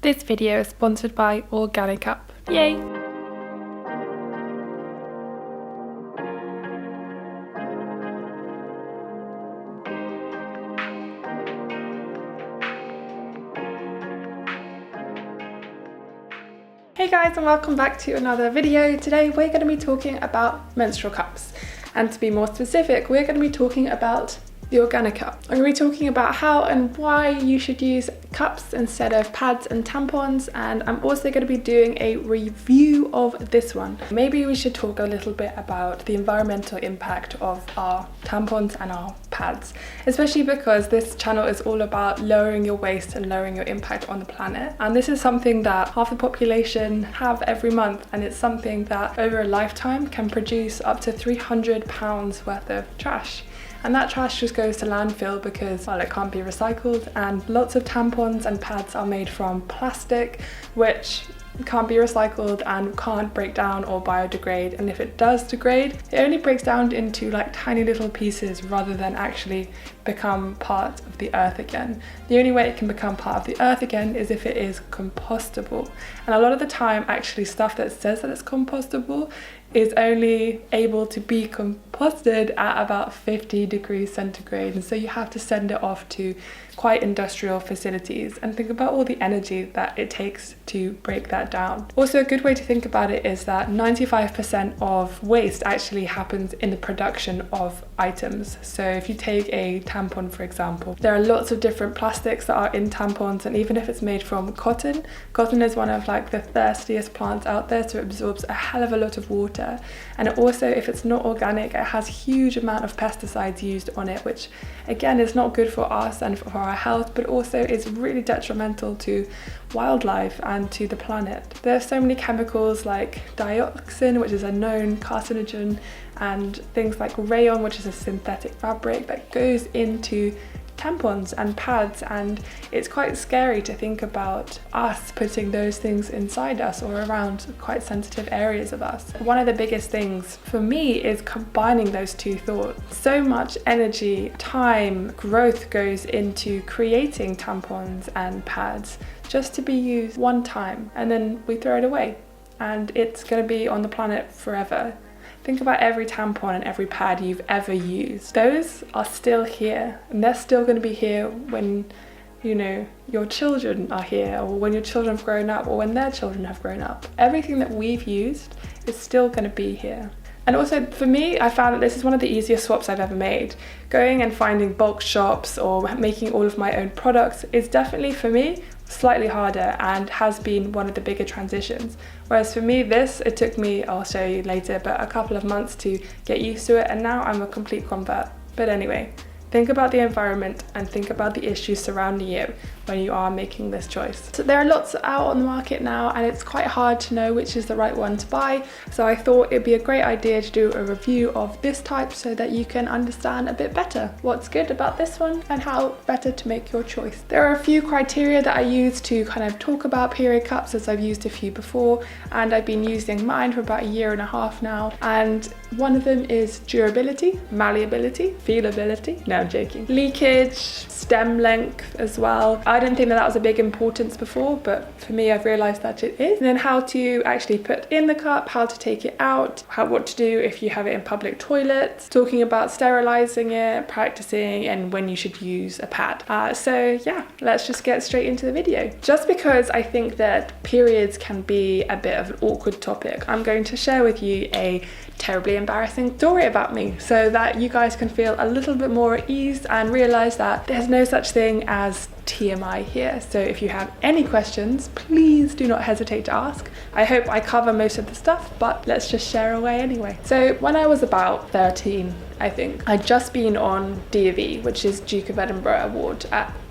This video is sponsored by Organicup. Yay! Hey guys, and welcome back to another video. Today we're going to be talking about menstrual cups, and to be more specific, we're going to be talking about the Organicup. I'm going to be talking about how and why you should use cups instead of pads and tampons, and I'm also going to be doing a review of this one. Maybe we should talk a little bit about the environmental impact of our tampons and our pads, especially because this channel is all about lowering your waste and lowering your impact on the planet, and this is something that half the population have every month, and it's something that over a lifetime can produce up to 300 pounds worth of trash. And that trash just goes to landfill because, well, it can't be recycled, and lots of tampons and pads are made from plastic, which can't be recycled and can't break down or biodegrade, and if it does degrade, it only breaks down into like tiny little pieces rather than actually become part of the earth again. The only way it can become part of the earth again is if it is compostable, and a lot of the time actually stuff that says that it's compostable is only able to be composted at about 50 degrees centigrade, and so you have to send it off to quite industrial facilities, and think about all the energy that it takes to break that down. Also, a good way to think about it is that 95% of waste actually happens in the production of items. So if you take a tampon, for example, there are lots of different plastics that are in tampons, and even if it's made from cotton is one of like the thirstiest plants out there, so it absorbs a hell of a lot of water. And it also, if it's not organic, it has huge amount of pesticides used on it, which again is not good for us and for our health, but also is really detrimental to wildlife and to the planet. There are so many chemicals like dioxin, which is a known carcinogen, and things like rayon, which is a synthetic fabric that goes into tampons and pads, and it's quite scary to think about us putting those things inside us or around quite sensitive areas of us. One of the biggest things for me is combining those two thoughts. So much energy, time, growth goes into creating tampons and pads just to be used one time, and then we throw it away and it's going to be on the planet forever. Think about every tampon and every pad you've ever used. Those are still here, and they're still going to be here when, you know, your children are here, or when your children have grown up, or when their children have grown up. Everything that we've used is still going to be here. And also for me, I found that this is one of the easiest swaps I've ever made. Going and finding bulk shops or making all of my own products is definitely, for me, slightly harder and has been one of the bigger transitions. Whereas for me, it took me, I'll show you later, but a couple of months to get used to it, and now I'm a complete convert. But anyway, think about the environment and think about the issues surrounding you when you are making this choice. So there are lots out on the market now, and it's quite hard to know which is the right one to buy. So I thought it'd be a great idea to do a review of this type so that you can understand a bit better what's good about this one and how better to make your choice. There are a few criteria that I use to kind of talk about period cups, as I've used a few before, and I've been using mine for about 1.5 years now. And one of them is durability, malleability, feelability, no I'm joking, leakage, stem length as well. I didn't think that was a big importance before, but for me I've realized that it is. And then how to actually put in the cup, how to take it out, what to do if you have it in public toilets, talking about sterilizing it, practicing, and when you should use a pad. So yeah, let's just get straight into the video. Just because I think that periods can be a bit of an awkward topic, I'm going to share with you a terribly embarrassing story about me so that you guys can feel a little bit more at ease and realize that there's no such thing as TMI here. So if you have any questions, please do not hesitate to ask. I hope I cover most of the stuff, but let's just share away anyway. So when I was about 13, I think, I'd just been on D.V., which is Duke of Edinburgh Award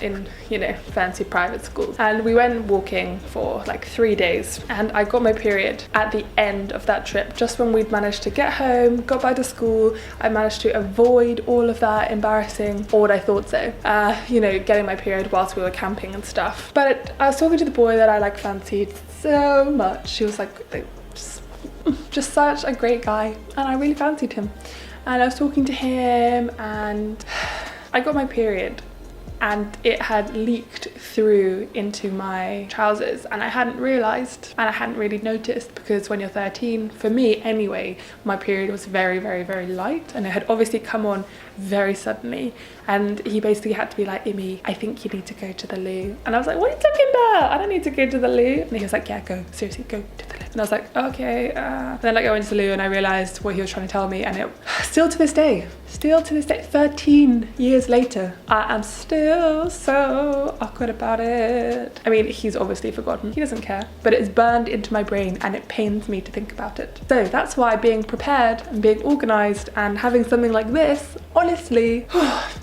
in, you know, fancy private schools. And we went walking for like 3 days, and I got my period at the end of that trip, just when we'd managed to get home, got back to school. I managed to avoid all of that embarrassing, or what I thought so, you know, getting my period whilst we were camping and stuff. But I was talking to the boy that I like fancied so much. He was like just such a great guy, and I really fancied him. And I was talking to him, and I got my period and it had leaked through into my trousers, and I hadn't realised and I hadn't really noticed, because when you're 13, for me anyway, my period was very, very, very light, and it had obviously come on very suddenly. And he basically had to be like, Imi, I think you need to go to the loo. And I was like, what are you talking about? I don't need to go to the loo. And he was like, yeah, go, seriously, go to the loo. And I was like, okay. And then I go into the loo and I realised what he was trying to tell me, and it still to this day, 13 years later, I am still so awkward about it. I mean, he's obviously forgotten, he doesn't care, but it's burned into my brain and it pains me to think about it. So that's why being prepared and being organised and having something like this, honestly,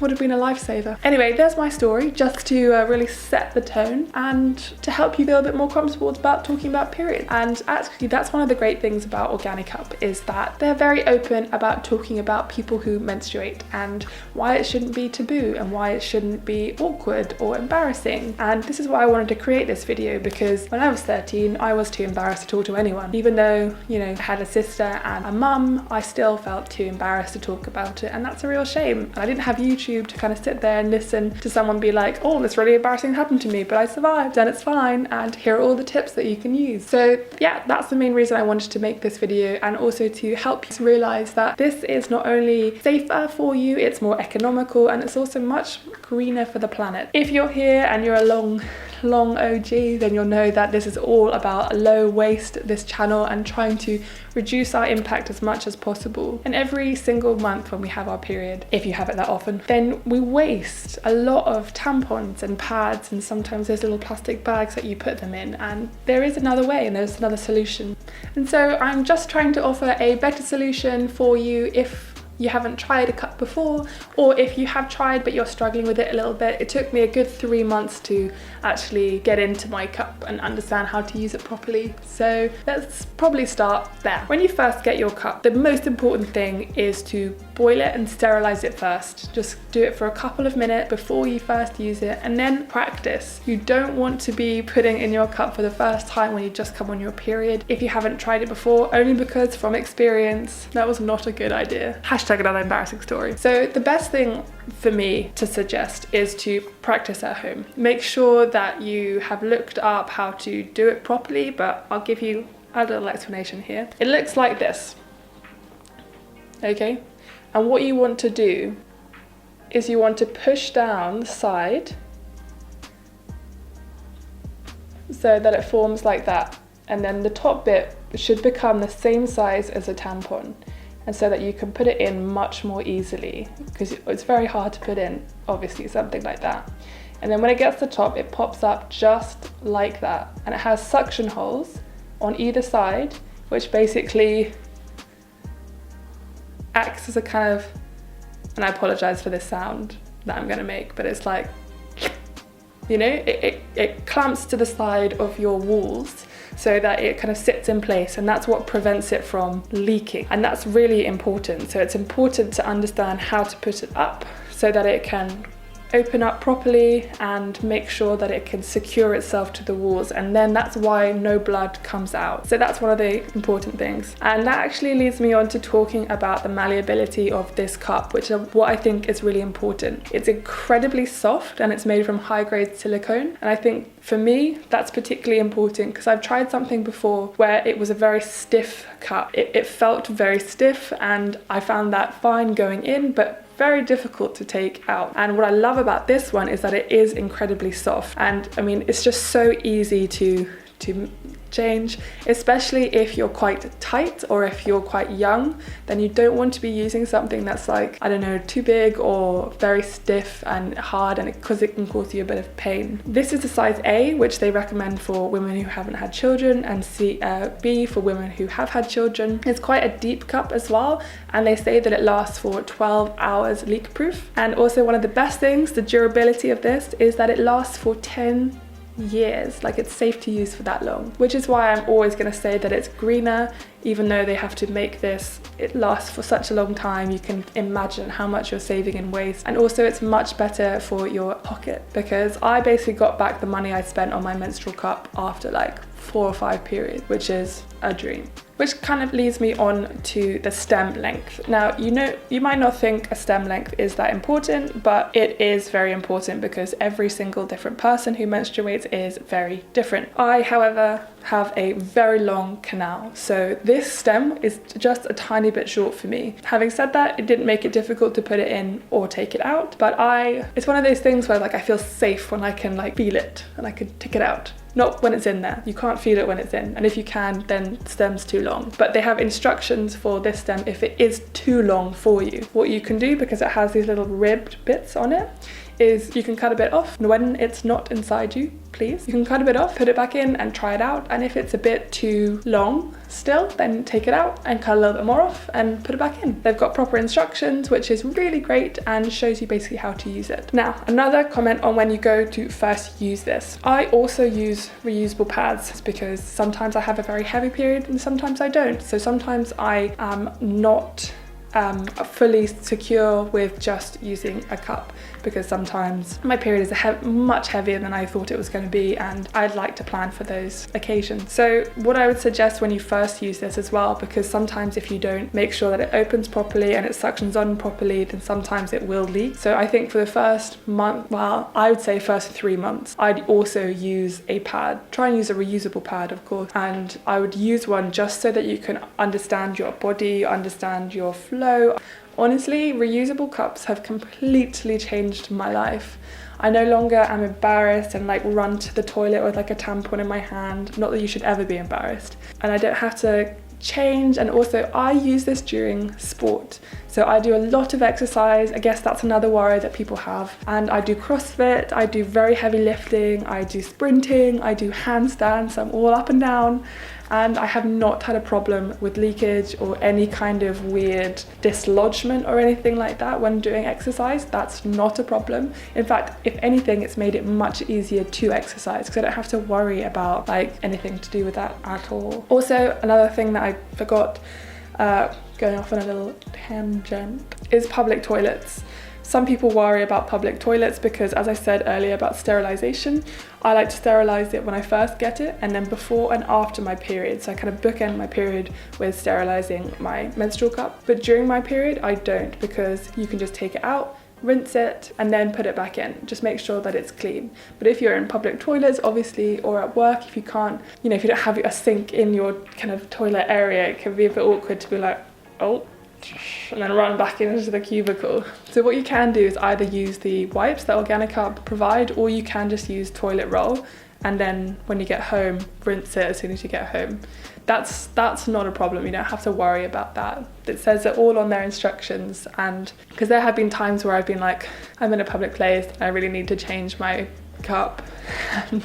would have been a lifesaver. Anyway, there's my story, just to really set the tone and to help you feel a bit more comfortable about talking about periods. And actually, that's one of the great things about Organicup, is that they're very open about talking about people who menstruate and why it shouldn't be taboo and why it shouldn't be awkward or embarrassing. And this is why I wanted to create this video, because when I was 13, I was too embarrassed to talk to anyone. Even though, you know, I had a sister and a mum, I still felt too embarrassed to talk about it, and that's a real shame. And I didn't have YouTube to kind of sit there and listen to someone be like, oh, this really embarrassing happened to me, but I survived and it's fine, and here are all the tips that you can use. So yeah, that's the main reason I wanted to make this video, and also to help you realize that this is not only safer for you, it's more economical, and it's also much greener for the planet. If you're here and you're a long OG, then you'll know that this is all about low waste, this channel, and trying to reduce our impact as much as possible. And every single month when we have our period, if you have it that often, then we waste a lot of tampons and pads, and sometimes those little plastic bags that you put them in, and there is another way and there's another solution. And so I'm just trying to offer a better solution for you if you haven't tried a cup before, or if you have tried but you're struggling with it a little bit. It took me a good 3 months to actually get into my cup and understand how to use it properly. So let's probably start there. When you first get your cup, the most important thing is to boil it and sterilize it first. Just do it for a couple of minutes before you first use it, and then practice. You don't want to be putting in your cup for the first time when you just come on your period if you haven't tried it before, only because from experience that was not a good idea. Hashtag another embarrassing story. So the best thing for me to suggest is to practice at home. Make sure that you have looked up how to do it properly, but I'll give you a little explanation here. It looks like this, okay? And what you want to do is you want to push down the side so that it forms like that, and then the top bit should become the same size as a tampon, and so that you can put it in much more easily, because it's very hard to put in, obviously, something like that. And then when it gets to the top, it pops up just like that, and it has suction holes on either side, which basically acts as a kind of, and I apologize for this sound that I'm gonna make, but it's like, you know, it clamps to the side of your walls so that it kind of sits in place, and that's what prevents it from leaking. And that's really important. So it's important to understand how to put it up so that it can open up properly and make sure that it can secure itself to the walls, and then that's why no blood comes out. So that's one of the important things. And that actually leads me on to talking about the malleability of this cup, which is what I think is really important. It's incredibly soft and it's made from high-grade silicone, and I think for me that's particularly important because I've tried something before where it was a very stiff cup. It felt very stiff, and I found that fine going in, but very difficult to take out. And what I love about this one is that it is incredibly soft, and I mean, it's just so easy to change, especially if you're quite tight or if you're quite young. Then you don't want to be using something that's like, I don't know, too big or very stiff and hard, and because it can cause you a bit of pain. This is a size A, which they recommend for women who haven't had children, and B for women who have had children. It's quite a deep cup as well, and they say that it lasts for 12 hours leak proof. And also one of the best things, the durability of this, is that it lasts for 10 years. Like, it's safe to use for that long, which is why I'm always going to say that it's greener. Even though they have to make this, it lasts for such a long time, you can imagine how much you're saving in waste. And also it's much better for your pocket, because I basically got back the money I spent on my menstrual cup after like 4 or 5 periods, which is a dream. Which kind of leads me on to the stem length. Now, you might not think a stem length is that important, but it is very important because every single different person who menstruates is very different. I, however, have a very long canal, so this stem is just a tiny bit short for me. Having said that, it didn't make it difficult to put it in or take it out, but it's one of those things where like I feel safe when I can like feel it and I can take it out. Not when it's in there. You can't feel it when it's in. And if you can, then the stem's too long. But they have instructions for this stem if it is too long for you. What you can do, because it has these little ribbed bits on it, is you can cut a bit off. And when it's not inside you, please, you can cut a bit off, put it back in and try it out. And if it's a bit too long still, then take it out and cut a little bit more off and put it back in. They've got proper instructions, which is really great and shows you basically how to use it. Now, another comment on when you go to first use this. I also use reusable pads because sometimes I have a very heavy period and sometimes I don't. So sometimes I am not fully secure with just using a cup because sometimes my period is much heavier than I thought it was going to be, and I'd like to plan for those occasions. So what I would suggest when you first use this as well, because sometimes if you don't make sure that it opens properly and it suctions on properly, then sometimes it will leak. So I think for the first month, well, I would say first 3 months, I'd also use a pad. Try and use a reusable pad, of course, and I would use one just so that you can understand your body, understand your flow. Honestly, reusable cups have completely changed my life. I no longer am embarrassed and like run to the toilet with like a tampon in my hand. Not that you should ever be embarrassed. And I don't have to change, and also I use this during sport. So I do a lot of exercise. I guess that's another worry that people have. And I do CrossFit, I do very heavy lifting, I do sprinting, I do handstands, I'm all up and down. And I have not had a problem with leakage or any kind of weird dislodgement or anything like that when doing exercise. That's not a problem. In fact, if anything, it's made it much easier to exercise because I don't have to worry about like anything to do with that at all. Also, another thing that I forgot, going off on a little tangent, is public toilets. Some people worry about public toilets because, as I said earlier about sterilisation, I like to sterilise it when I first get it and then before and after my period. So I kind of bookend my period with sterilising my menstrual cup. But during my period, I don't, because you can just take it out, rinse it and then put it back in. Just make sure that it's clean. But if you're in public toilets, obviously, or at work, if you can't, if you don't have a sink in your kind of toilet area, it can be a bit awkward to be like, oh, and then run back into the cubicle. So what you can do is either use the wipes that Organicup provide, or you can just use toilet roll, and then when you get home, rinse it as soon as you get home. That's not a problem. You don't have to worry about that. It says it all on their instructions, and because there have been times where I've been like, I'm in a public place, I really need to change my cup, and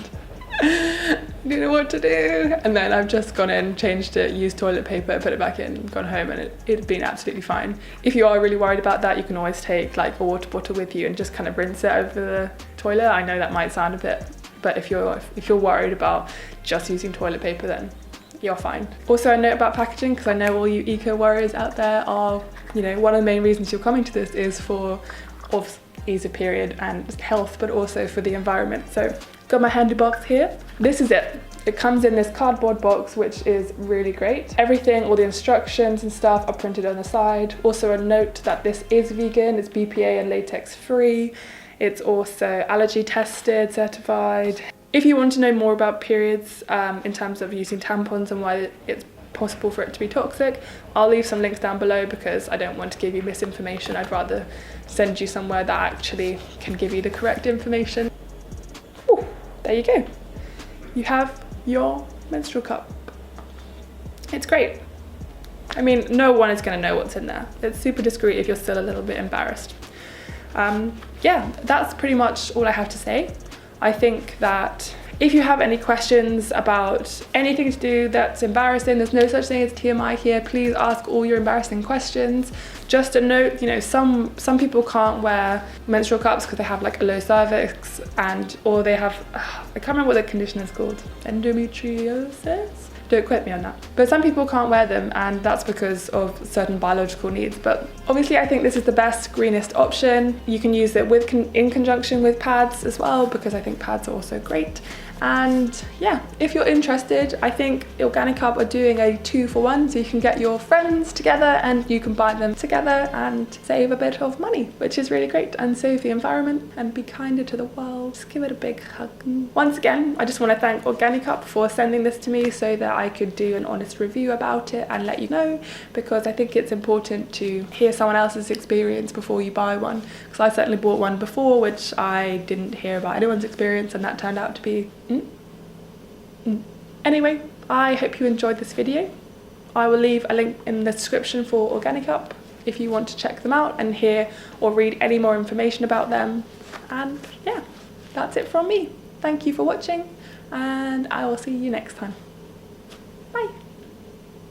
I don't know what to do. And then I've just gone in, changed it, used toilet paper, put it back in, gone home, and it's been absolutely fine. If you are really worried about that, you can always take like a water bottle with you and just kind of rinse it over the toilet. I know that might sound a bit, but if you're worried about just using toilet paper, then you're fine. Also, a note about packaging, because I know all you eco warriors out there are, one of the main reasons you're coming to this is for ease of period and health, but also for the environment. So got my handy box here. This is it. It comes in this cardboard box, which is really great. Everything, all the instructions and stuff are printed on the side. Also a note that this is vegan, it's BPA and latex free. It's also allergy tested, certified. If you want to know more about periods in terms of using tampons and why it's possible for it to be toxic, I'll leave some links down below because I don't want to give you misinformation. I'd rather send you somewhere that actually can give you the correct information. Ooh, there you go. You have your menstrual cup. It's great. I mean, no one is going to know what's in there. It's super discreet if you're still a little bit embarrassed. Yeah, that's pretty much all I have to say. I think that if you have any questions about anything to do that's embarrassing, there's no such thing as TMI here. Please ask all your embarrassing questions. Just a note, some people can't wear menstrual cups because they have like a low cervix or they have, I can't remember what the condition is called, endometriosis? Don't quote me on that. But some people can't wear them, and that's because of certain biological needs. But obviously I think this is the best, greenest option. You can use it in conjunction with pads as well, because I think pads are also great. And yeah, if you're interested, I think Organicup are doing a 2-for-1, so you can get your friends together and you can buy them together and save a bit of money, which is really great, and save the environment and be kinder to the world. Just give it a big hug. Once again, I just want to thank Organicup for sending this to me so that I could do an honest review about it and let you know, because I think it's important to hear someone else's experience before you buy one, because I certainly bought one before which I didn't hear about anyone's experience, and that turned out to be Anyway, I hope you enjoyed this video. I will leave a link in the description for Organicup if you want to check them out and hear or read any more information about them. And yeah, that's it from me. Thank you for watching, and I will see you next time. Bye.